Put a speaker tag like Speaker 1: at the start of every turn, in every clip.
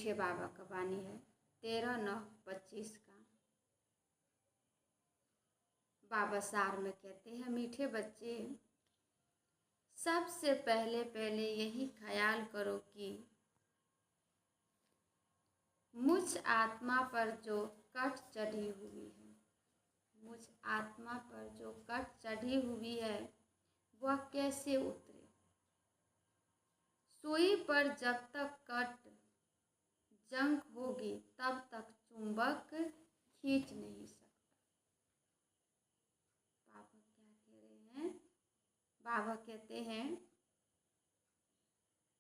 Speaker 1: मीठे बाबा का वाणी है 13/9/25 का। बाबा सार में कहते हैं, मीठे बच्चे, सबसे पहले यही ख्याल करो कि मुझ आत्मा पर जो कट चढ़ी हुई है, मुझ आत्मा पर जो कट चढ़ी हुई है वह कैसे उतरे। सुई पर जब तक कट जंग होगी तब तक चुंबक खींच नहीं सकता। बाबा क्या कह रहे हैं? बाबा कहते हैं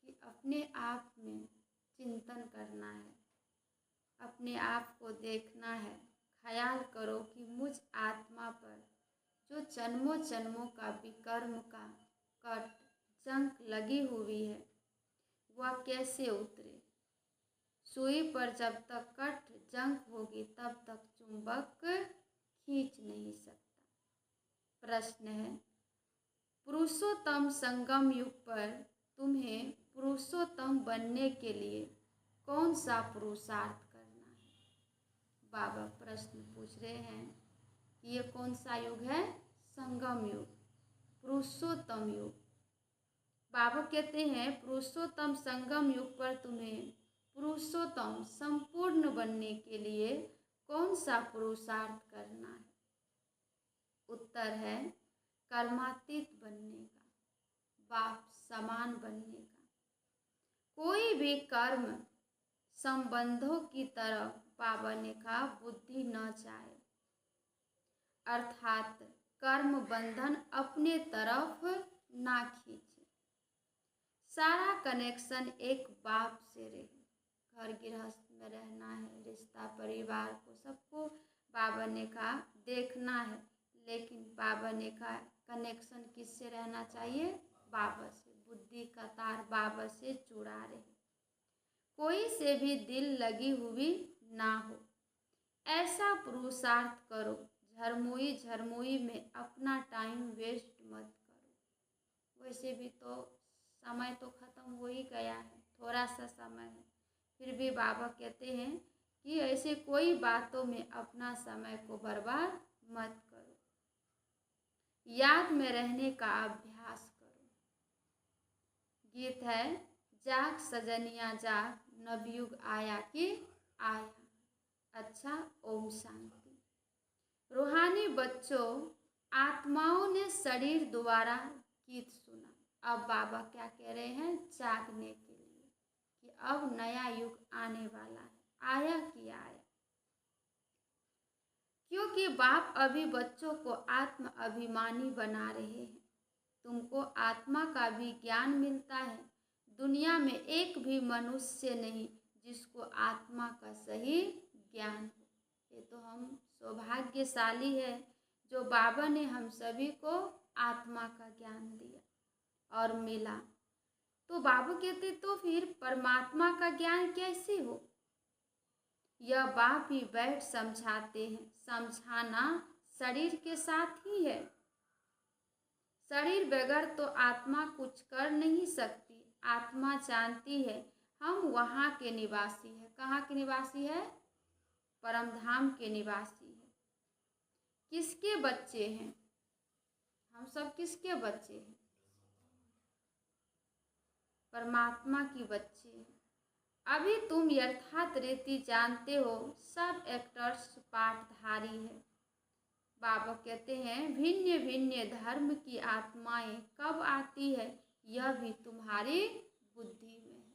Speaker 1: कि अपने आप में चिंतन करना है, अपने आप को देखना है। ख्याल करो कि मुझ आत्मा पर जो जन्मों जन्मों का विकर्म का कट जंग लगी हुई है वह कैसे उतरे। सुई पर जब तक कट जंग होगी तब तक चुंबक खींच नहीं सकता। प्रश्न है, पुरुषोत्तम संगम युग पर तुम्हें पुरुषोत्तम बनने के लिए कौन सा पुरुषार्थ करना है। बाबा प्रश्न पूछ रहे हैं कि ये कौन सा युग है? संगम युग, पुरुषोत्तम युग। बाबा कहते हैं पुरुषोत्तम संगम युग पर तुम्हें पुरुषोत्तम संपूर्ण बनने के लिए कौन सा पुरुषार्थ करना है। उत्तर है कर्मातीत बनने का, बाप समान बनने का। कोई भी कर्म संबंधों की तरफ बाबा ने कहा बुद्धि न जाए, अर्थात कर्म बंधन अपने तरफ ना खींचे। सारा कनेक्शन एक बाप से रहे। घर गृहस्थ में रहना है, रिश्ता परिवार को सबको बाबा ने कहा देखना है, लेकिन बाबा ने कहा कनेक्शन किससे रहना चाहिए? बाबा से। बुद्धि का तार बाबा से जुड़ा रहे, कोई से भी दिल लगी हुई ना हो। ऐसा पुरुषार्थ करो, झरमुई में अपना टाइम वेस्ट मत करो। वैसे भी तो समय तो खत्म हो ही गया है, थोड़ा सा समय है, फिर भी बाबा कहते हैं कि ऐसे कोई बातों में अपना समय को बर्बाद मत करो। याद में रहने का अभ्यास करो। गीत है, जाग सजनिया जाग, नवयुग आया कि आया। अच्छा, ओम शांति। रूहानी बच्चों, आत्माओं ने शरीर द्वारा गीत सुना। अब बाबा क्या कह रहे हैं? जागने के लिए कि अब नया युग आने वाला है। आया कि आया, क्योंकि बाप अभी बच्चों को आत्म अभिमानी बना रहे हैं। तुमको आत्मा का भी ज्ञान मिलता है। दुनिया में एक भी मनुष्य नहीं जिसको आत्मा का सही ज्ञान हो। ये तो हम सौभाग्यशाली है जो बाबा ने हम सभी को आत्मा का ज्ञान दिया और मिला। तो बाबा कहते तो फिर परमात्मा का ज्ञान कैसे हो? यह बाप ही बैठ समझाते हैं। समझाना शरीर के साथ ही है। शरीर बगैर तो आत्मा कुछ कर नहीं सकती। आत्मा जानती है हम वहाँ के निवासी हैं। कहाँ के निवासी है? परमधाम के निवासी है। किसके बच्चे हैं? हम सब किसके बच्चे हैं? परमात्मा की बच्चे हैं। अभी तुम यथार्थ रीति जानते हो, सब एक्टर्स पाठधारी है। बाबा कहते हैं भिन्न भिन्न धर्म की आत्माएं कब आती है यह भी तुम्हारी बुद्धि में है।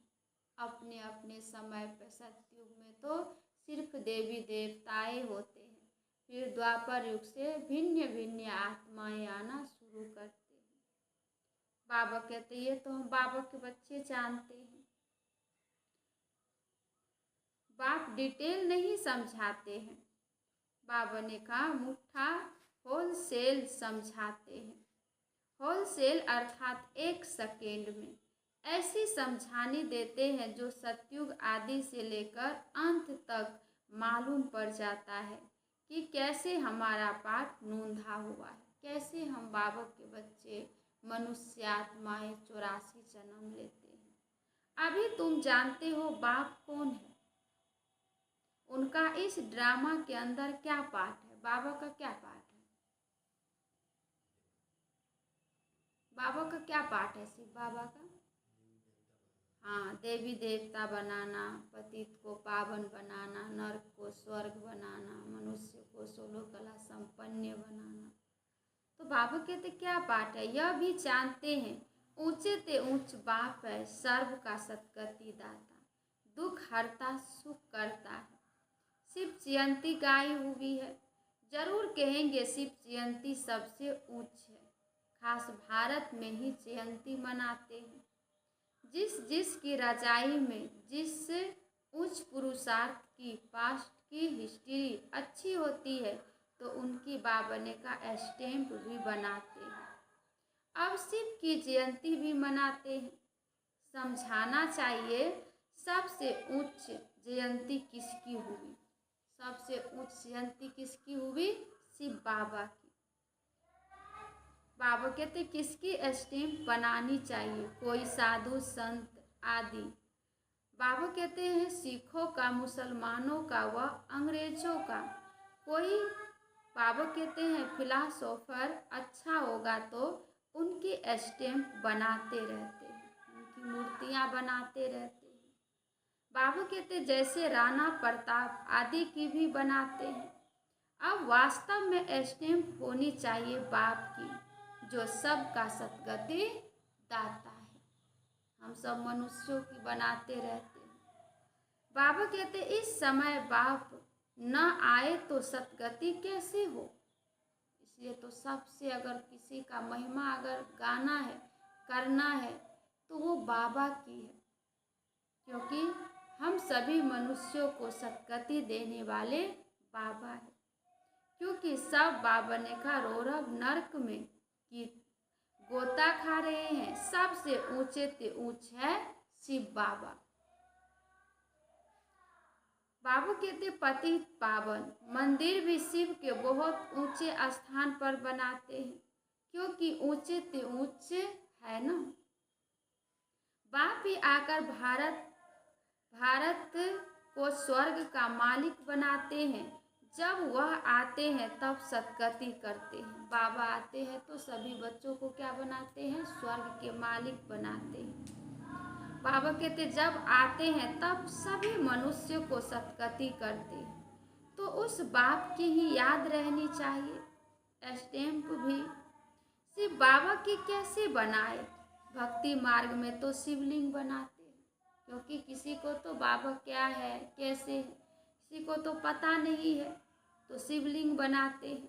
Speaker 1: अपने अपने समय पर सतयुग में तो सिर्फ देवी देवताएं होते हैं, फिर द्वापर युग से भिन्न भिन्न आत्माएं आना शुरू करते हैं। बाबा कहते ये तो हम बाबा के बच्चे जानते हैं। बाप डिटेल नहीं समझाते हैं। बाबा ने कहा मुट्ठा होलसेल समझाते हैं। होलसेल अर्थात 1 सेकेंड में ऐसी समझानी देते हैं जो सतयुग आदि से लेकर अंत तक मालूम पड़ जाता है कि कैसे हमारा पाठ नूंधा हुआ है, कैसे हम बाबा के बच्चे मनुष्य आत्माएं 84 जन्म लेते हैं। अभी तुम जानते हो बाप कौन है। उनका इस ड्रामा के अंदर क्या पार्ट है, बाबा का क्या पार्ट है, बाबा का क्या पार्ट है शिव बाबा का? हाँ, देवी देवता बनाना, पतित को पावन बनाना, नर्क को स्वर्ग बनाना, मनुष्य को 16 कला संपन्न बनाना। तो बाबा कहते क्या पाठ है, यह भी जानते हैं ऊंचे ते ऊंच बाप है, सर्व का सतगति दाता, दुख हरता सुख करता है। शिव जयंती गाई हुई है, जरूर कहेंगे शिव जयंती सबसे ऊंच है। खास भारत में ही जयंती मनाते हैं। जिस की रजाई में जिस उच्च पुरुषार्थ की पास्ट की हिस्ट्री अच्छी होती है तो उनकी बाबने का स्टैम्प भी बनाते हैं। अब शिव की जयंती भी मनाते हैं। समझाना चाहिए सबसे उच्च जयंती किसकी हुई, सबसे उच्च जयंती किसकी हुई, शिव बाबा की। बाबा कहते किसकी स्टैम्प बनानी चाहिए, कोई साधु संत आदि। बाबा कहते हैं सिखों का, मुसलमानों का व अंग्रेजों का। कोई बाबा कहते हैं फिलासोफर अच्छा होगा तो उनकी स्टैम्प बनाते रहते हैं, उनकी मूर्तियाँ बनाते रहते हैं। बाबा कहते जैसे राणा प्रताप आदि की भी बनाते हैं। अब वास्तव में स्टैम्प होनी चाहिए बाप की, जो सबका सतगति दाता है। हम सब मनुष्यों की बनाते रहते हैं। बाबा कहते इस समय बाप न आए तो सतगति कैसे हो। इसलिए तो सबसे अगर किसी का महिमा अगर गाना है, करना है तो वो बाबा की है, क्योंकि हम सभी मनुष्यों को सतगति देने वाले बाबा है। क्योंकि सब बाबने का रौरव नरक में कि गोता खा रहे हैं। सबसे ऊंचे ते ऊंच है शिव बाबा। बाबू कहते पति पावन मंदिर भी शिव के बहुत ऊंचे स्थान पर बनाते हैं, क्योंकि ऊंचे ते ऊंचे है ना। बाप ही आकर भारत को स्वर्ग का मालिक बनाते हैं। जब वह आते हैं तब सतगति करते हैं। बाबा आते हैं तो सभी बच्चों को क्या बनाते हैं, स्वर्ग के मालिक बनाते हैं। बाबा कहते जब आते हैं तब सभी मनुष्यों को सतगति करते हैं। तो उस बाप की ही याद रहनी चाहिए। स्टैम्प भी शिव बाबा की कैसे बनाए, भक्ति मार्ग में तो शिवलिंग बनाते हैं, क्योंकि किसी को तो बाबा क्या है कैसे है किसी को तो पता नहीं है, तो शिवलिंग बनाते हैं।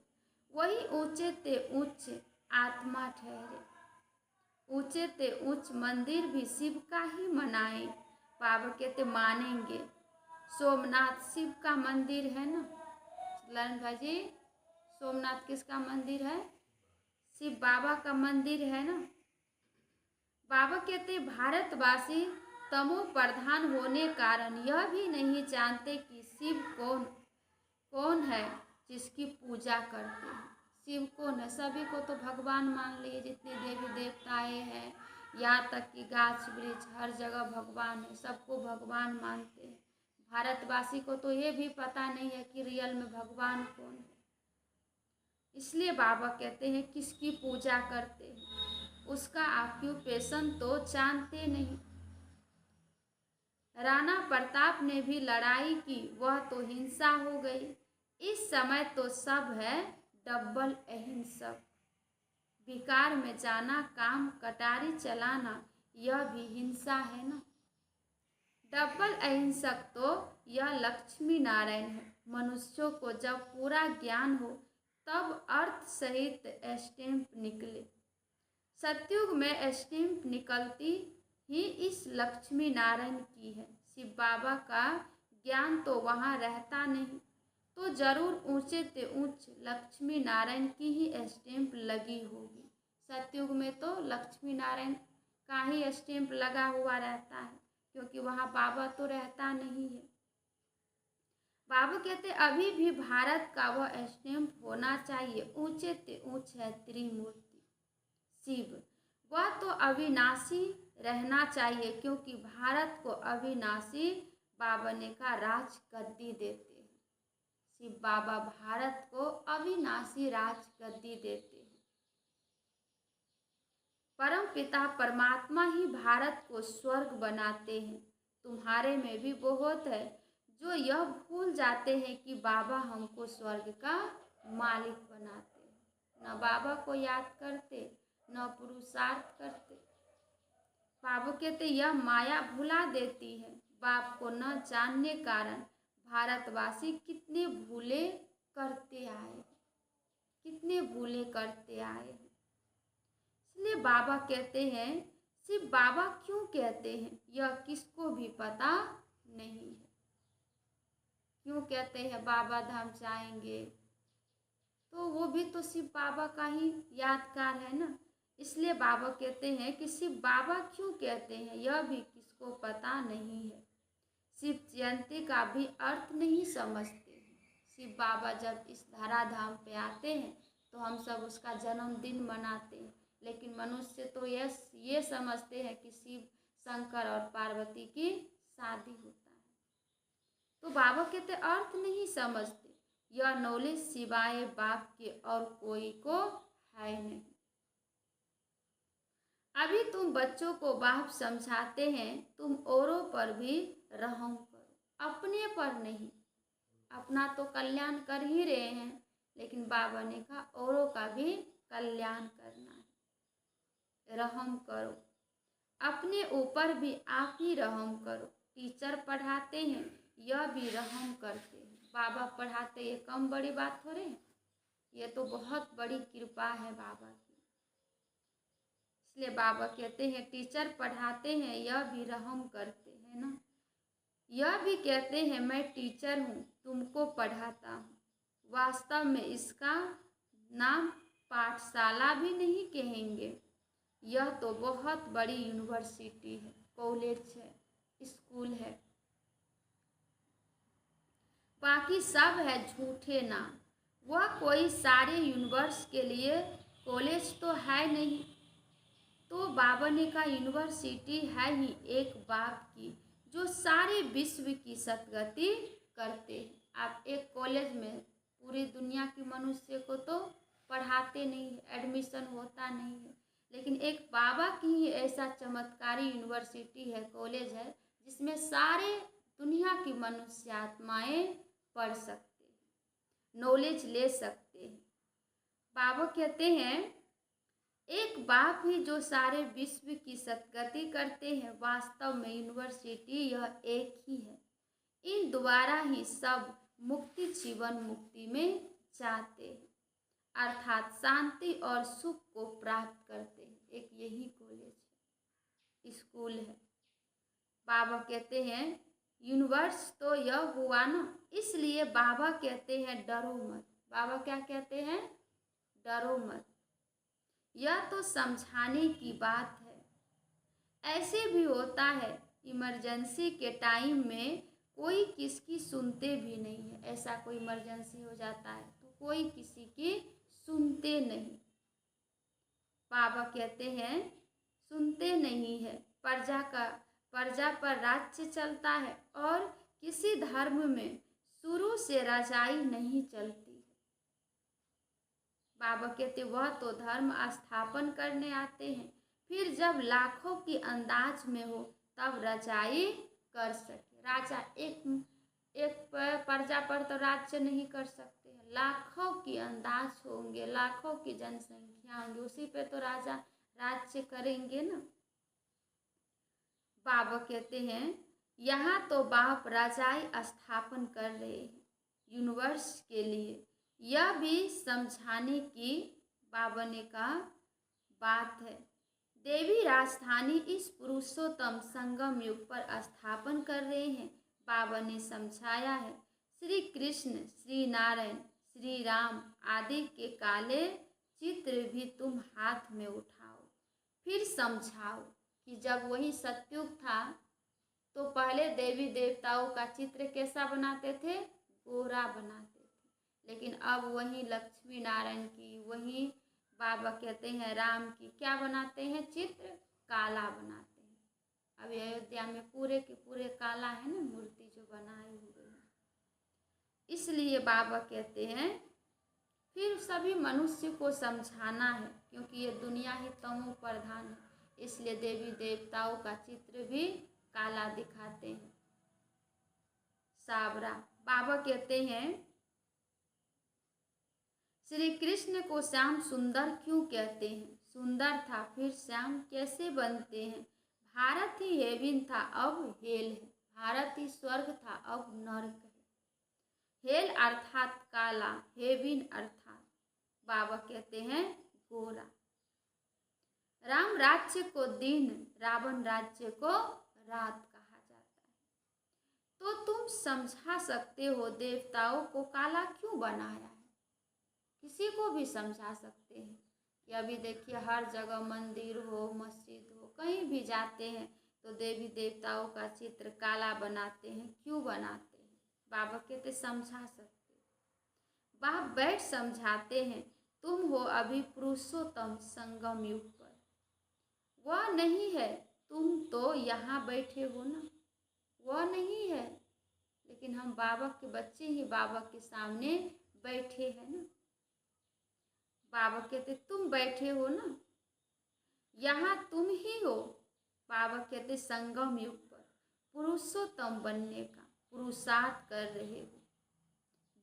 Speaker 1: वही ऊंचे ते उच्च आत्मा ठहरे। ऊंचे ते उच्च मंदिर भी शिव का ही मनाए। बाबा कहते मानेंगे सोमनाथ शिव का मंदिर है ना ललन भाजी, सोमनाथ किसका मंदिर है, शिव बाबा का मंदिर है ना। बाबा कहते भारतवासी तमो प्रधान होने कारण यह भी नहीं जानते कि शिव कौन है जिसकी पूजा करते हैं। शिव कौन है, सभी को तो भगवान मान लिए, जितने देवी देवताएं हैं, यहाँ तक कि गाछ वृक्ष हर जगह भगवान है, सबको भगवान मानते हैं। भारतवासी को तो ये भी पता नहीं है कि रियल में भगवान कौन है। इसलिए बाबा कहते हैं किसकी पूजा करते हैं, उसका ऑक्यूपेशन तो जानते नहीं। राणा प्रताप ने भी लड़ाई की, वह तो हिंसा हो गई। इस समय तो सब है डबल अहिंसक। विकार में जाना, काम कटारी चलाना, यह भी हिंसा है ना। डबल अहिंसक तो यह लक्ष्मी नारायण है। मनुष्यों को जब पूरा ज्ञान हो तब अर्थ सहित स्टैम्प निकले। सतयुग में स्टैम्प निकलती ही इस लक्ष्मी नारायण की है। शिव बाबा का ज्ञान तो वहाँ रहता नहीं, तो जरूर ऊंचे ते ऊंच लक्ष्मी नारायण की ही स्टैम्प लगी होगी। सतयुग में तो लक्ष्मी नारायण का ही स्टैम्प लगा हुआ रहता है, क्योंकि वहाँ बाबा तो रहता नहीं है। बाबा कहते अभी भी भारत का वह स्टैम्प होना चाहिए। ऊंचे ते ऊंच है त्रिमूर्ति शिव, वह तो अविनाशी रहना चाहिए, क्योंकि भारत को अविनाशी बाबा ने कहा राज गद्दी देते हैं। शिव बाबा भारत को अविनाशी राज गद्दी देते हैं। परम पिता परमात्मा ही भारत को स्वर्ग बनाते हैं। तुम्हारे में भी बहुत है जो यह भूल जाते हैं कि बाबा हमको स्वर्ग का मालिक बनाते हैं। न बाबा को याद करते, न पुरुषार्थ करते। बाबा कहते यह माया भुला देती है। बाप को न जानने कारण भारतवासी कितने भूले करते आए, कितने भूले करते आए। इसलिए बाबा कहते हैं, सिर्फ बाबा क्यों कहते हैं यह किसको भी पता नहीं है। क्यों कहते हैं बाबा धाम जाएंगे, तो वो भी तो शिव बाबा का ही यादगार है ना। इसलिए बाबा कहते हैं कि शिव बाबा क्यों कहते हैं यह भी किसको पता नहीं है। शिव जयंती का भी अर्थ नहीं समझते। शिव बाबा जब इस धराधाम पे आते हैं तो हम सब उसका जन्मदिन मनाते हैं, लेकिन मनुष्य तो ये समझते हैं कि शिव शंकर और पार्वती की शादी होता है। तो बाबा कहते अर्थ नहीं समझते। यह नॉलेज सिवाय बाप के और कोई को है नहीं। अभी तुम बच्चों को बाप समझाते हैं, तुम औरों पर भी रहम करो, अपने पर नहीं। अपना तो कल्याण कर ही रहे हैं, लेकिन बाबा ने कहा औरों का भी कल्याण करना है। रहम करो, अपने ऊपर भी आप ही रहम करो। टीचर पढ़ाते हैं, यह भी रहम करते हैं। बाबा पढ़ाते, ये कम बड़ी बात हो रही, ये तो बहुत बड़ी कृपा है बाबा की। इसलिए बाबा कहते हैं टीचर पढ़ाते हैं, यह भी रहम करते हैं ना। यह भी कहते हैं मैं टीचर हूँ, तुमको पढ़ाता हूँ। वास्तव में इसका नाम पाठशाला भी नहीं कहेंगे, यह तो बहुत बड़ी यूनिवर्सिटी है, कॉलेज है, स्कूल है। बाकी सब है झूठे नाम। वह कोई सारे यूनिवर्स के लिए कॉलेज तो है नहीं। तो बाबा ने कहा यूनिवर्सिटी है ही एक बाप की, जो सारे विश्व की सदगति करते हैं। आप एक कॉलेज में पूरी दुनिया के मनुष्य को तो पढ़ाते नहीं है, एडमिशन होता नहीं है, लेकिन एक बाबा की ही ऐसा चमत्कारी यूनिवर्सिटी है, कॉलेज है, जिसमें सारे दुनिया की मनुष्य आत्माएं पढ़ सकते हैं, नॉलेज ले सकते हैं। बाबा कहते हैं एक बाप ही जो सारे विश्व की सदगति करते हैं। वास्तव में यूनिवर्सिटी यह एक ही है। इन द्वारा ही सब मुक्ति जीवन मुक्ति में जाते हैं, अर्थात शांति और सुख को प्राप्त करते हैं। एक यही कॉलेज है, स्कूल है। बाबा कहते हैं यूनिवर्स तो यह हुआ ना, इसलिए बाबा कहते हैं डरो मत। बाबा क्या कहते हैं? डरो मत। यह तो समझाने की बात है। ऐसे भी होता है इमरजेंसी के टाइम में कोई किसकी सुनते भी नहीं है। ऐसा कोई इमरजेंसी हो जाता है तो कोई किसी की सुनते नहीं। बाबा कहते हैं सुनते नहीं है। प्रजा पर राज्य चलता है और किसी धर्म में शुरू से रजाई नहीं चलती है। बाबा कहते वह तो धर्म स्थापन करने आते हैं, फिर जब लाखों की अंदाज में हो तब रजाई कर सके। राजा एक प्रजा पर तो राज्य नहीं कर सकते हैं, लाखों की अंदाज होंगे, लाखों की जनसंख्या होंगी, उसी पे तो राजा राज्य करेंगे ना। बाबा कहते हैं यहाँ तो बाप रजाई स्थापन कर रहे हैं यूनिवर्स के लिए। यह भी समझाने की बाबा ने कहा बात है। देवी राजधानी इस पुरुषोत्तम संगम युग पर स्थापन कर रहे हैं। बाबा ने समझाया है श्री कृष्ण, श्री नारायण, श्री राम आदि के काले चित्र भी तुम हाथ में उठाओ, फिर समझाओ कि जब वही सतयुग था तो पहले देवी देवताओं का चित्र कैसा बनाते थे? गोरा बनाते थे। लेकिन अब वही लक्ष्मी नारायण की, वही बाबा कहते हैं राम की क्या बनाते हैं? चित्र काला बनाते हैं। अभी अयोध्या में पूरे के पूरे काला है ना, मूर्ति जो बनाए हुए हैं। इसलिए बाबा कहते हैं फिर सभी मनुष्य को समझाना है, क्योंकि ये दुनिया ही तमो प्रधान है, इसलिए देवी देवताओं का चित्र भी काला दिखाते हैं। सावरा बाबा कहते हैं श्री कृष्ण को श्याम सुंदर क्यों कहते हैं? सुंदर था फिर श्याम कैसे बनते हैं? भारत ही हेविन था अब हेल है, भारत ही स्वर्ग था अब नरक है। हेल अर्थात काला, हेविन अर्थात बाबा कहते हैं गोरा। राम राज्य को दिन, रावण राज्य को रात कहा जाता है। तो तुम समझा सकते हो देवताओं को काला क्यों बनाया है? किसी को भी समझा सकते हैं कि अभी देखिए हर जगह मंदिर हो, मस्जिद हो, कहीं भी जाते हैं तो देवी देवताओं का चित्र काला बनाते हैं। क्यों बनाते हैं? बाबा कहते समझा सकते। बाप बैठ समझाते हैं, तुम हो अभी पुरुषोत्तम संगम युग पर, वह नहीं है, तुम तो यहाँ बैठे हो ना, वह नहीं है, लेकिन हम बाबा के बच्चे ही बाबा के सामने बैठे हैं ना। बाबा कहते तुम बैठे हो ना, यहाँ तुम ही हो। बाबा कहते संगम युग पर पुरुषोत्तम बनने का पुरुषार्थ कर रहे हो।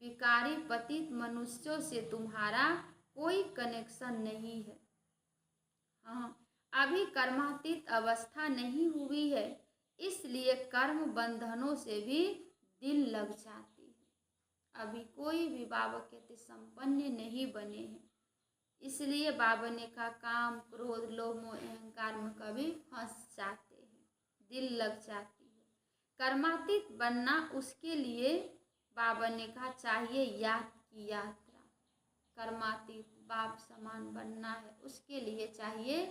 Speaker 1: विकारी पतित मनुष्यों से तुम्हारा कोई कनेक्शन नहीं है। हाँ, अभी कर्मातीत अवस्था नहीं हुई है, इसलिए कर्म बंधनों से भी दिल लग जाती है। अभी कोई भी बाबा कहते संपन्न नहीं बने हैं, इसलिए बाबा ने कहा काम क्रोध लोभ मोह अहंकार में कभी फंस जाते हैं, दिल लग जाती है। कर्मातीत बनना, उसके लिए बाबा ने कहा चाहिए याद की यात्रा। कर्मातीत बाप समान बनना है, उसके लिए चाहिए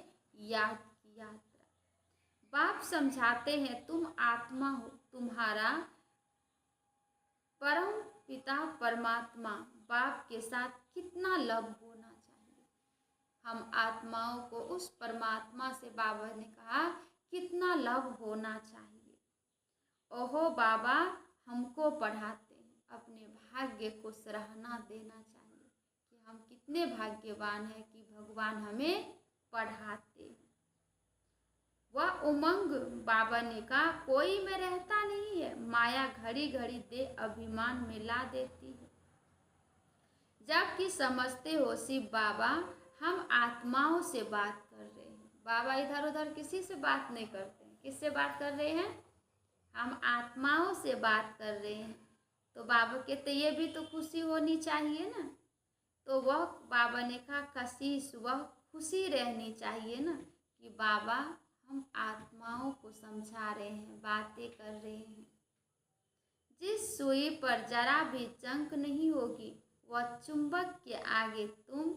Speaker 1: याद की यात्रा। बाप समझाते हैं तुम आत्मा हो, तुम्हारा परम पिता परमात्मा बाप के साथ कितना लव होना चाहिए। हम आत्माओं को उस परमात्मा से बाबा ने कहा कितना लव होना चाहिए। ओहो बाबा हमको पढ़ाते हैं, अपने भाग्य को सराहना देना चाहिए कि हम कितने भाग्यवान हैं कि भगवान हमें पढ़ाते हैं। वह उमंग बाबा ने कहा कोई में रहता नहीं है, माया घड़ी घड़ी दे अभिमान में ला देती है। जबकि समझते हो शिव बाबा हम आत्माओं से बात कर रहे हैं। बाबा इधर उधर किसी से बात नहीं करते हैं। किससे बात कर रहे हैं? हम आत्माओं से बात कर रहे हैं। तो बाबा कहते ये भी तो खुशी होनी चाहिए ना। तो वह बाबा ने कहा कशिश, वह खुशी रहनी चाहिए ना कि बाबा हम आत्माओं को समझा रहे हैं, बातें कर रहे हैं। जिस सुई पर जरा भी जंक नहीं होगी वह चुंबक के आगे तुम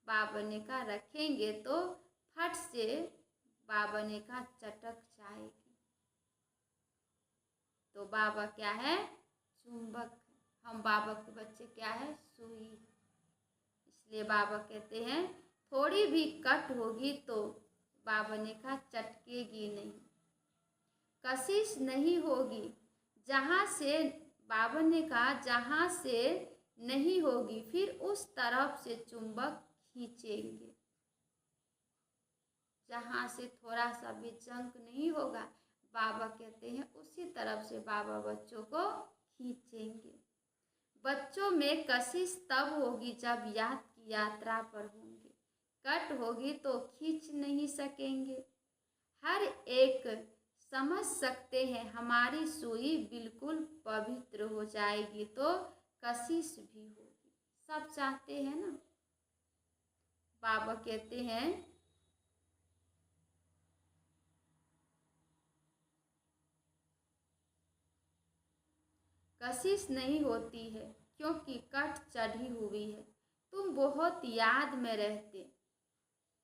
Speaker 1: बाबा ने कहा रखेंगे तो फट से बाबा ने कहा चटक जाएगी। तो बाबा क्या है? चुंबक। हम बाबा के बच्चे क्या है? सुई। इसलिए बाबा कहते हैं थोड़ी भी कट होगी तो बाबा ने कहा चटकेगी नहीं, कशिश नहीं होगी। जहाँ से बाबा ने कहा जहाँ से नहीं होगी फिर उस तरफ से चुंबक खींचेंगे। जहाँ से थोड़ा सा भी जंक नहीं होगा बाबा कहते हैं उसी तरफ से बाबा बच्चों को खींचेंगे। बच्चों में कशिश तब होगी जब याद की यात्रा पर होंगे, कट होगी तो खींच नहीं सकेंगे। हर एक समझ सकते हैं हमारी सुई बिल्कुल पवित्र हो जाएगी तो कशिश भी होगी। सब चाहते हैं ना। बाबा कहते हैं कशिश नहीं होती है क्योंकि कट चढ़ी हुई है। तुम बहुत याद में रहते।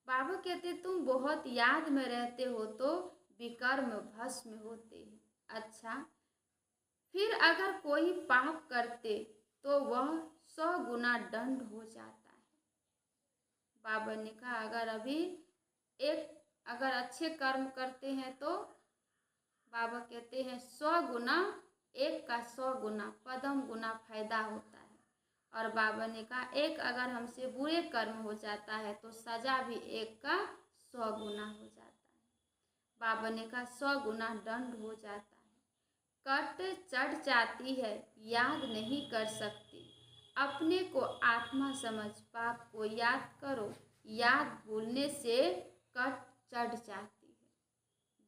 Speaker 1: बाबा कहते तुम बहुत याद में रहते हो तो विकर्म भस्म होते हैं। अच्छा, फिर अगर कोई पाप करते तो वह 100 गुना दंड हो जाता है। बाबा ने कहा अगर अच्छे कर्म करते हैं तो बाबा कहते हैं 100 गुना, एक का 100 गुना पदम गुना फायदा होता है। और बाबा ने कहा एक अगर हमसे बुरे कर्म हो जाता है तो सजा भी एक का 100 गुना हो जाता है। बाबा ने कहा 100 गुना दंड हो जाता है। कट चढ़ जाती है, याद नहीं कर सकती। अपने को आत्मा समझ पाप को याद करो। याद भूलने से कट चढ़ जाती है।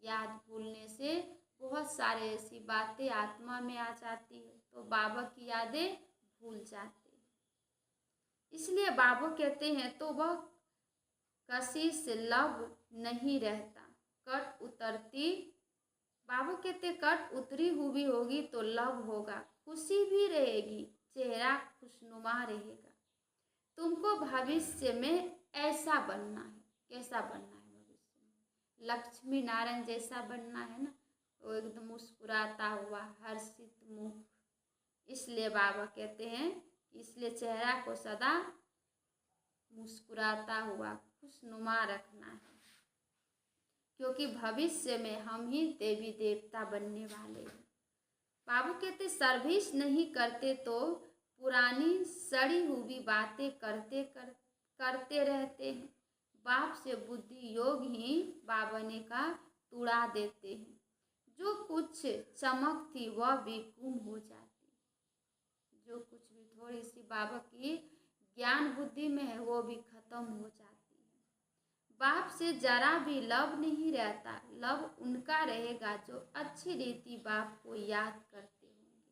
Speaker 1: याद भूलने से बहुत सारे ऐसी बातें आत्मा में आ जाती है, तो बाबा की यादें भूल जाती है। इसलिए बाबा कहते हैं तो वह कशिश लब नहीं रहता, कट उतरती। बाबा कहते कट उतरी हुई होगी तो लब होगा, खुशी भी रहेगी, चेहरा खुशनुमा रहेगा। तुमको भविष्य में ऐसा बनना है। कैसा बनना है भविष्य में? लक्ष्मी नारायण जैसा बनना है ना, वो एकदम मुस्कुराता हुआ हर्षित मुख। इसलिए बाबा कहते हैं इसलिए चेहरा को सदा मुस्कुराता हुआ खुशनुमा रखना है, क्योंकि भविष्य में हम ही देवी देवता बनने वाले हैं। बाबा कहते सर्विस नहीं करते तो पुरानी सड़ी हुई बातें करते रहते हैं। बाप से बुद्धि योग ही बाबा ने कहा तुड़ा देते हैं। जो कुछ चमक थी वह भी गुम हो जाती, जो कुछ भी थोड़ी सी बाबा की ज्ञान बुद्धि में है वो भी खत्म हो जाती है। बाप से जरा भी लब नहीं रहता, लब उनका रहेगा जो अच्छी रीति बाप को याद करते होंगे।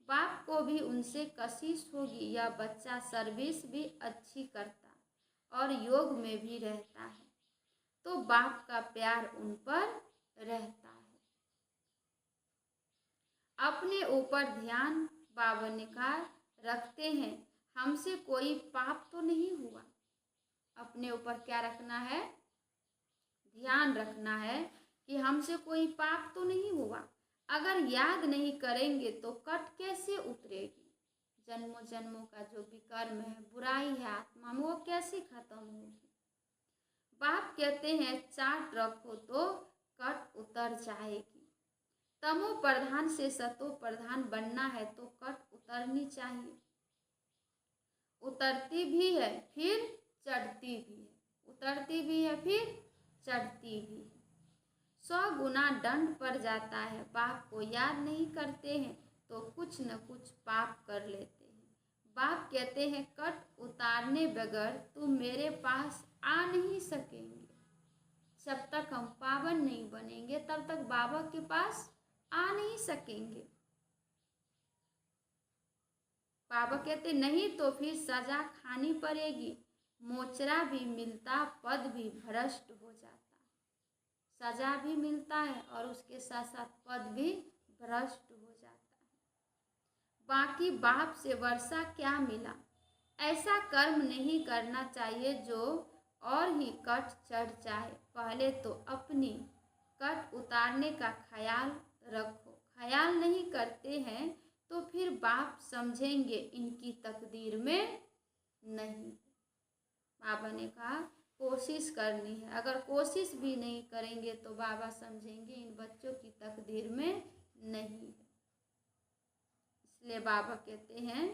Speaker 1: बाप को भी उनसे कशिश होगी। यह बच्चा सर्विस भी अच्छी करता और योग में भी रहता है तो बाप का प्यार उन पर रहता है। अपने ऊपर ध्यान बाबा ने कहा रखते हैं, हमसे कोई पाप तो नहीं हुआ। अपने ऊपर क्या रखना है? ध्यान रखना है कि हमसे कोई पाप तो नहीं हुआ। अगर याद नहीं करेंगे तो कट कैसे उतरेगी? जन्मों जन्मों का जो विकर्म है, बुराई है आत्मा में, वो कैसे खत्म होगी? बाप कहते हैं चाट रखो तो कट उतर जाएगी। तमो प्रधान से सतो प्रधान बनना है तो कट उतरनी चाहिए। उतरती भी है फिर चढ़ती भी है, उतरती भी है फिर चढ़ती भी है। 100 गुना दंड पड़ जाता है। बाप को याद नहीं करते हैं तो कुछ न कुछ पाप कर लेते हैं। बाप कहते हैं कट उतारने बगैर तुम मेरे पास आ नहीं सकेंगे। जब तक हम पावन नहीं बनेंगे तब तक बाबा के पास आ नहीं सकेंगे। बाबा कहते नहीं तो फिर सजा खानी पड़ेगी। मोचरा भी मिलता, पद भी भ्रष्ट हो जाता। सजा भी मिलता है और उसके साथ साथ पद भी भ्रष्ट हो जाता है। बाकी बाप से वर्षा क्या मिला? ऐसा कर्म नहीं करना चाहिए जो और ही कट चढ़ जाए। पहले तो अपनी कट उतारने का ख्याल रखो। ख्याल नहीं करते हैं तो फिर बाप समझेंगे इनकी तकदीर में नहीं। बाबा ने कहा कोशिश करनी है। अगर कोशिश भी नहीं करेंगे तो बाबा समझेंगे इन बच्चों की तकदीर में नहीं है। इसलिए बाबा कहते हैं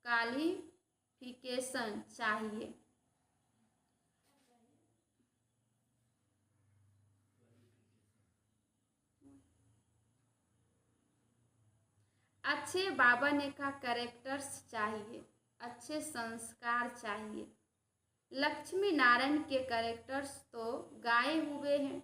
Speaker 1: क्वालिफिकेशन चाहिए। अच्छे बाबा ने कहा कैरेक्टर्स चाहिए, अच्छे संस्कार चाहिए। लक्ष्मी नारायण के कैरेक्टर्स तो गाए हुए हैं।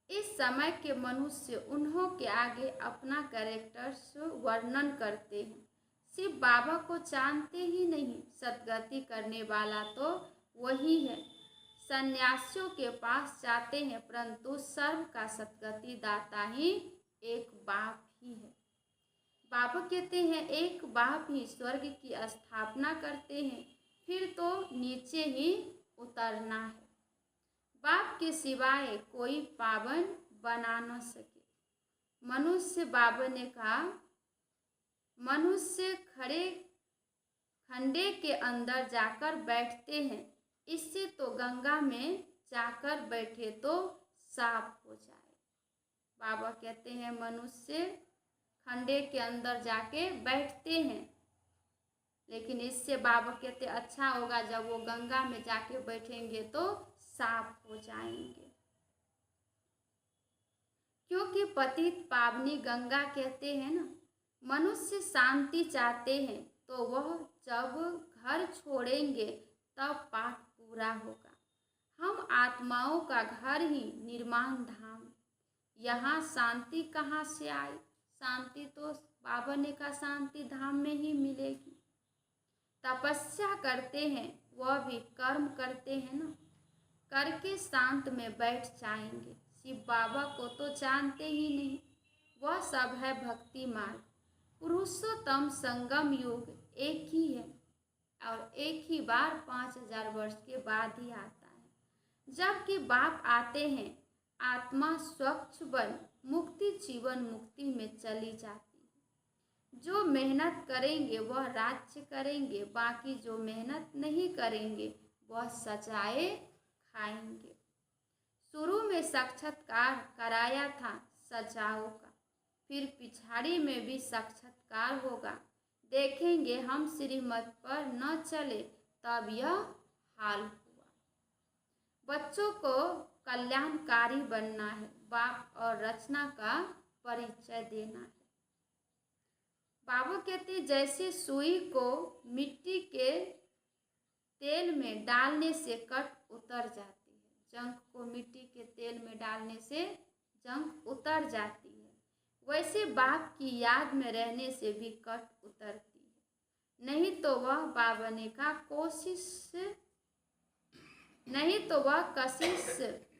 Speaker 1: इस समय के मनुष्य उन्हों के आगे अपना कैरेक्टर्स वर्णन करते हैं। सिर्फ बाबा को जानते ही नहीं, सदगति करने वाला तो वही है। सन्यासियों के पास जाते हैं परंतु सर्व का सदगति दाता ही एक बाप ही है। बाबा कहते हैं एक बाप ही स्वर्ग की स्थापना करते हैं, फिर तो नीचे ही उतरना है। बाप के सिवाय कोई पावन बना न सके। मनुष्य, बाबा ने कहा मनुष्य खड़े खंडे के अंदर जाकर बैठते हैं, इससे तो गंगा में जाकर बैठे तो साफ हो जाए। बाबा कहते हैं मनुष्य खंडे के अंदर जाके बैठते हैं, लेकिन इससे बाबा कहते अच्छा होगा जब वो गंगा में जाके बैठेंगे तो साफ हो जाएंगे। क्योंकि पतित पावनी गंगा कहते हैं ना, मनुष्य शांति चाहते हैं तो वह जब घर छोड़ेंगे तब पाठ पूरा होगा। हम आत्माओं का घर ही निर्माण धाम, यहाँ शांति कहाँ से आई? शांति तो बाबा ने कहा शांति धाम में ही मिलेगी। तपस्या करते हैं वह भी कर्म करते हैं ना, करके शांत में बैठ जाएंगे। शिव बाबा को तो जानते ही नहीं, वह सब है भक्ति मार्ग। पुरुषोत्तम संगम युग एक ही है और एक ही बार 5000 वर्ष के बाद ही आता है। जबकि बाप आते हैं आत्मा स्वच्छ बन मुक्ति जीवन मुक्ति में चली जाती है। जो मेहनत करेंगे वह राज्य करेंगे, बाकी जो मेहनत नहीं करेंगे वह सजाए खाएंगे। शुरू में साक्षात्कार कराया था सजाओं का, फिर पिछाड़ी में भी साक्षात्कार होगा। देखेंगे हम श्रीमत पर न चले तब यह हाल हुआ। बच्चों को कल्याणकारी बनना है, बाप और रचना का परिचय देना है। बाबा कहते जैसे सुई को मिट्टी के तेल में डालने से कट उतर जाती है, जंग को मिट्टी के तेल में डालने से जंग उतर जाती है, वैसे बाप की याद में रहने से भी कट उतरती है। नहीं तो वह बाबने का कशिश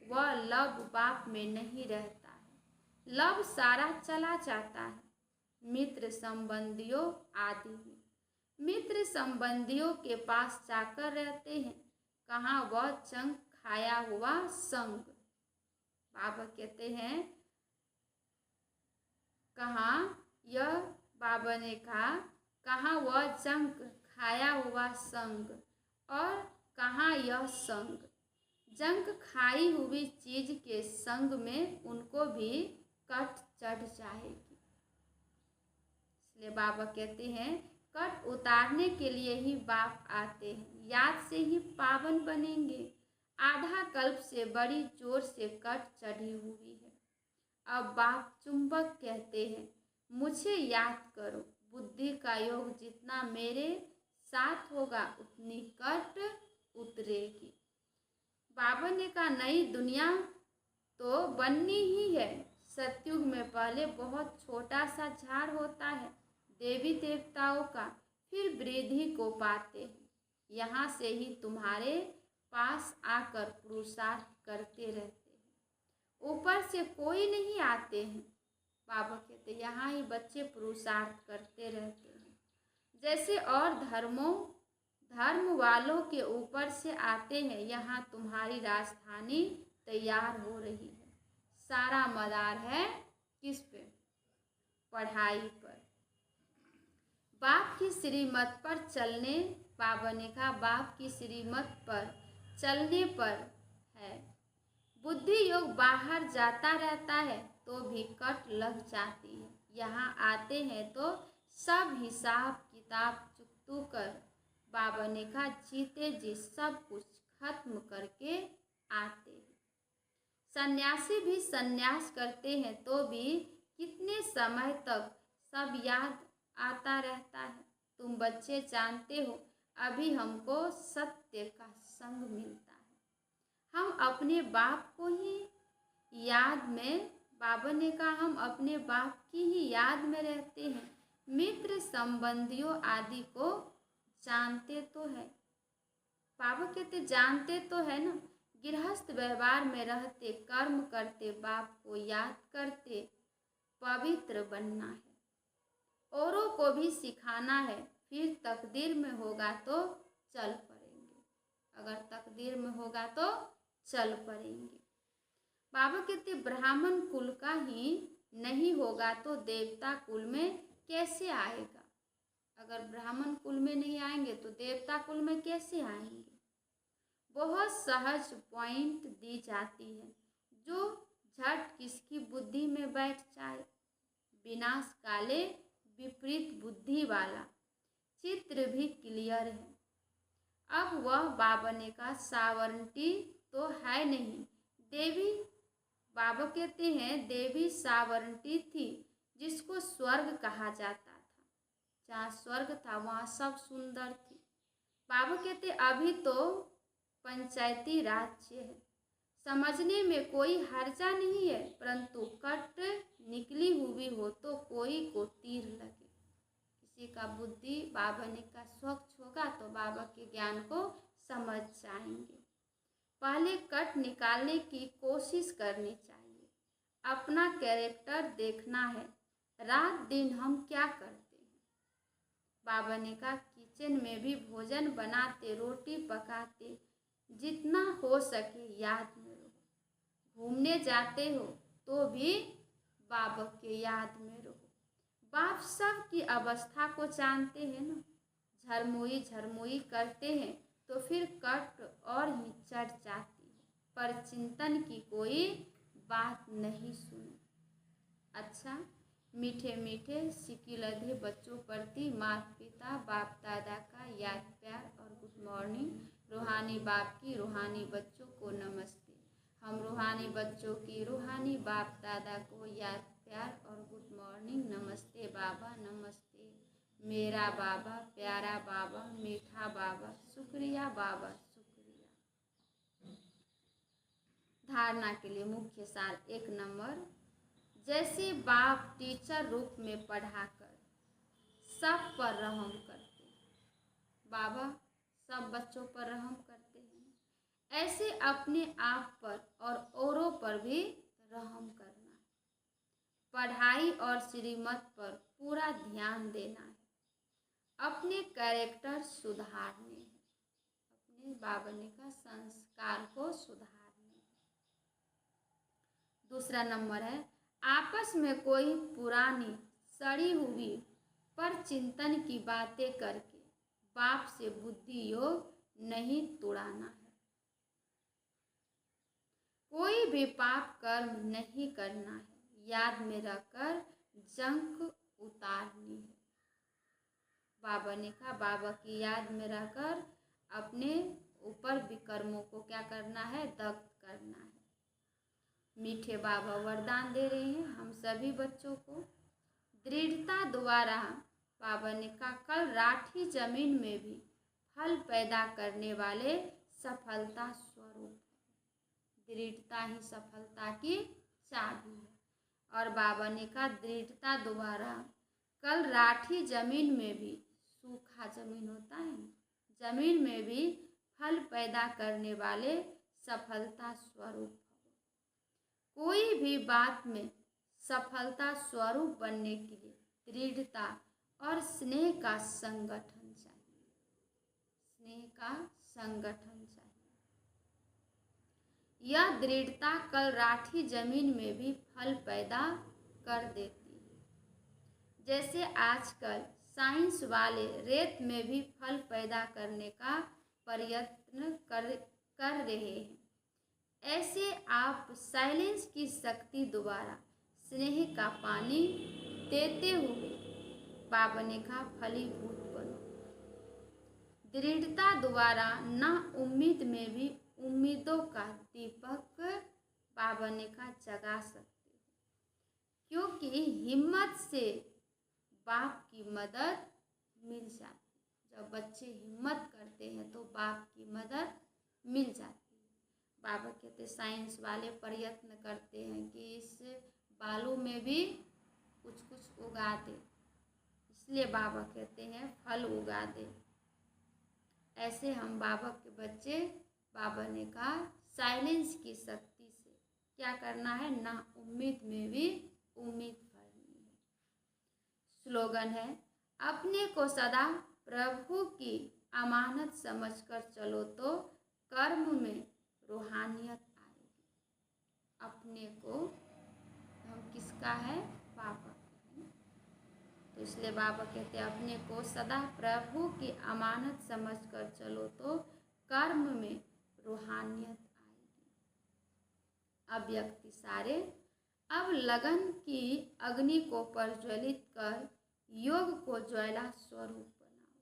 Speaker 1: वह लब बाप में नहीं रहता है, लब सारा चला जाता है। मित्र संबंधियों आदि में मित्र संबंधियों के पास जाकर रहते हैं, कहाँ वह चंग खाया हुआ संग। बाबा कहते हैं कहाँ यह बाबा ने कहा कहाँ वह जंक खाया हुआ संग और कहाँ यह संग। जंक खाई हुई चीज के संग में उनको भी कट चढ़ जाएगी। इसलिए बाबा कहते हैं कट उतारने के लिए ही बाप आते हैं, याद से ही पावन बनेंगे। आधा कल्प से बड़ी जोर से कट चढ़ी हुई है। अब बाप चुंबक कहते हैं मुझे याद करो, बुद्धि का योग जितना मेरे साथ होगा उतनी कट उतरेगी। बाबा ने कहा नई दुनिया तो बननी ही है। सतयुग में पहले बहुत छोटा सा झाड़ होता है देवी देवताओं का, फिर वृद्धि को पाते हैं। यहाँ से ही तुम्हारे पास आकर पुरुषार्थ करते रहते हैं, ऊपर से कोई नहीं आते हैं। बाबा कहते यहाँ ही बच्चे पुरुषार्थ करते रहते हैं। जैसे और धर्म वालों के ऊपर से आते हैं, यहाँ तुम्हारी राजधानी तैयार हो रही है। सारा मदार है किस पे? पढ़ाई पर। बाप की श्रीमत पर चलने, बाबा ने कहा बाप की श्रीमत पर चलने पर है। बुद्धि योग बाहर जाता रहता है तो भी कट लग जाती है। यहाँ आते हैं तो सब हिसाब किताब चुकतू कर, बाबा ने कहा जीते जी सब कुछ खत्म करके आते हैं। सन्यासी भी सन्यास करते हैं तो भी कितने समय तक सब याद आता रहता है। तुम बच्चे जानते हो अभी हमको सत्य का संग मिलता है, हम अपने बाप को ही याद में, बाबा ने कहा हम अपने बाप की ही याद में रहते हैं। मित्र संबंधियों आदि को जानते तो है, बाबा कहते जानते तो है ना। गृहस्थ व्यवहार में रहते, कर्म करते, बाप को याद करते, पवित्र बनना है, औरों को भी सिखाना है। फिर तकदीर में होगा तो चल पड़ेंगे, अगर तकदीर में होगा तो चल पड़ेंगे। बाबा कहते ब्राह्मण कुल का ही नहीं होगा तो देवता कुल में कैसे आएगा? अगर ब्राह्मण कुल में नहीं आएंगे तो देवता कुल में कैसे आएंगे? बहुत सहज पॉइंट दी जाती है जो झट किसकी बुद्धि में बैठ जाए। विनाश काले विपरीत बुद्धि वाला चित्र भी क्लियर है। अब वह बाबने का सावरंटी तो है नहीं। देवी, बाबा कहते हैं, देवी सावरंटी थी जिसको स्वर्ग कहा जाता था। जहाँ स्वर्ग था वहाँ सब सुंदर थी। बाबा कहते अभी तो पंचायती राज्य है, समझने में कोई हर्जा नहीं है, परंतु कट निकली हुई हो तो कोई को तीर लगे। किसी का बुद्धि बाबा ने का स्वच्छ होगा तो बाबा के ज्ञान को समझ जाएंगे। पहले कट निकालने की कोशिश करनी चाहिए। अपना कैरेक्टर देखना है। रात दिन हम क्या करते हैं। बाबा ने कहा किचन में भी भोजन बनाते, रोटी पकाते, जितना हो सके याद में रहो। घूमने जाते हो तो भी बाबा के याद में रहो। बाप सब की अवस्था को जानते हैं ना। झरमुई झरमुई करते हैं तो फिर कट और ही चढ़ जाती है, पर चिंतन की कोई बात नहीं सुनो। अच्छा, मीठे मीठे सिकिलधे बच्चों प्रति माता पिता बाप दादा का याद प्यार और गुड मॉर्निंग। रूहानी बाप की रूहानी बच्चों को नमस्ते। हम रूहानी बच्चों की रूहानी बाप दादा को याद प्यार और गुड मॉर्निंग। नमस्ते बाबा, नमस्ते मेरा बाबा, प्यारा बाबा, मीठा बाबा, शुक्रिया बाबा, शुक्रिया। धारणा के लिए मुख्य सार 1 नंबर, जैसे बाप टीचर रूप में पढ़ाकर सब पर रहम करते हैं, बाबा सब बच्चों पर रहम करते हैं, ऐसे अपने आप पर और औरों पर भी रहम करना है। पढ़ाई और श्रीमत पर पूरा ध्यान देना है। अपने कैरेक्टर सुधारने हैं। अपने बाबा ने का संस्कार को सुधारने हैं। दूसरा नंबर है, आपस में कोई पुरानी सड़ी हुई पर चिंतन की बातें करके बाप से बुद्धि योग नहीं तोड़ाना है। कोई भी पाप कर्म नहीं करना है। याद में रखकर जंक उतारनी है। बाबा ने कहा बाबा की याद में रहकर अपने ऊपर विकर्मों को क्या करना है, दग्ध करना है। मीठे बाबा वरदान दे रहे हैं हम सभी बच्चों को। दृढ़ता द्वारा बाबा ने कहा कल राठी जमीन में भी फल पैदा करने वाले सफलता स्वरूप है। दृढ़ता ही सफलता की चाबी है। और बाबा ने कहा दृढ़ता द्वारा कल राठी जमीन में भी, सूखा जमीन होता है, जमीन में भी फल पैदा करने वाले सफलता स्वरूप। कोई भी बात में सफलता स्वरूप बनने के लिए दृढ़ता और स्नेह का संगठन चाहिए। स्नेह का संगठन चाहिए। यह दृढ़ता कल राठी जमीन में भी फल पैदा कर देती है। जैसे आजकल साइंस वाले रेत में भी फल पैदा करने का प्रयत्न कर रहे हैं, ऐसे आप साइलेंस की शक्ति द्वारा स्नेह का पानी देते हुए बाबा ने कहा फलीभूत बनो। दृढ़ता द्वारा ना उम्मीद में भी उम्मीदों का दीपक बाबा ने कहा जगा सकते हो, क्योंकि हिम्मत से बाप की मदद मिल जाती है। जब बच्चे हिम्मत करते हैं तो बाप की मदद मिल जाती है। बाबा कहते साइंस वाले प्रयत्न करते हैं कि इस बालू में भी कुछ कुछ उगा दे, इसलिए बाबा कहते हैं फल उगा दे। ऐसे हम बाबा के बच्चे, बाबा ने कहा साइलेंस की शक्ति से क्या करना है, ना उम्मीद में भी उम्मीद भरनी है। स्लोगन है अपने को सदा प्रभु की अमानत समझकर चलो तो कर्म में रूहानियत आएगी। अपने को हम किसका है, बाबा का है। तो इसलिए बाबा कहते हैं अपने को सदा प्रभु की अमानत समझकर चलो तो कर्म में रूहानियत आएगी। अब व्यक्ति सारे अब लगन की अग्नि को प्रज्वलित कर योग को ज्वाला स्वरूप बनाओ।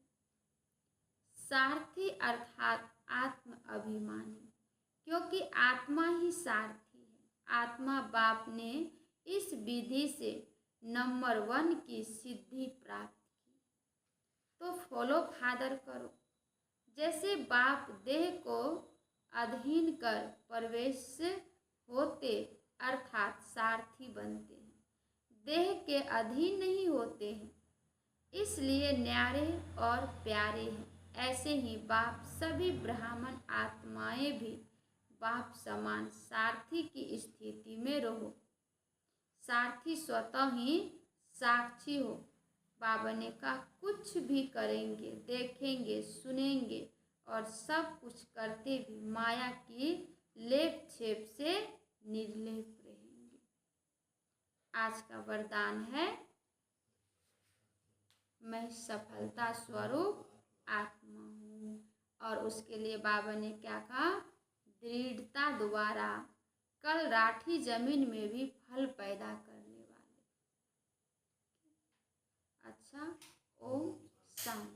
Speaker 1: सारथी अर्थात आत्म अभिमानी, क्योंकि आत्मा ही सारथी है। आत्मा बाप ने इस विधि से नंबर 1 की सिद्धि प्राप्त की, तो फॉलो फादर करो। जैसे बाप देह को अधीन कर प्रवेश होते अर्थात सारथी बनते हैं, देह के अधीन नहीं होते हैं, इसलिए न्यारे और प्यारे हैं। ऐसे ही बाप सभी ब्राह्मण आत्माएं भी बाप समान सारथी की स्थिति में रहो। सारथी स्वतः ही साक्षी हो। बाबा ने कहा कुछ भी करेंगे, देखेंगे, सुनेंगे और सब कुछ करते भी माया की लेप छेप से निर्लेप रहेंगे। आज का वरदान है, मैं सफलता स्वरूप आत्मा हूँ। और उसके लिए बाबा ने क्या कहा, दृढ़ता द्वारा कल राठी जमीन में भी फल पैदा करने वाले। अच्छा, ओम शांति।